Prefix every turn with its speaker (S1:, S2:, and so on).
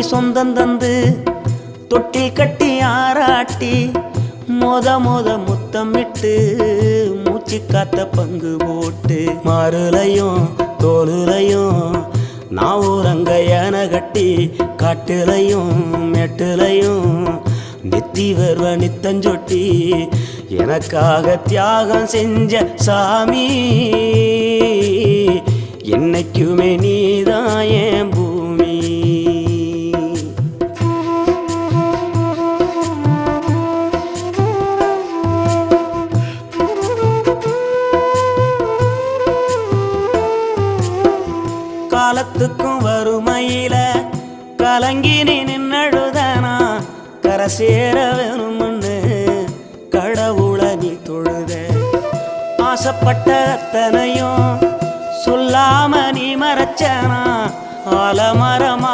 S1: கோடி சொந்தம் தந்து தொட்டி கட்டி ஆராட்டி மொத முத்தமிட்டு மூச்சு காத்த பங்கு போட்டு மாறுலையும் தோலுலையும் நான் ஊரங்க யானை கட்டி காட்டுலையும் மெட்டுலையும் நெத்தி வருவ நித்தஞ்சொட்டி எனக்காக தியாகம் செஞ்ச சாமி என்னைக்குமே நீதான் என் பூமி. காலத்துக்கும் வறுமையில கலங்கி நீ நின்னழுதனா கரை சேர வேணும்னு கடவுளை நீ தொழுத ஆசைப்பட்ட அத்தனையும் சொல்லாம நீ மறைச்சனா ஆலமரமா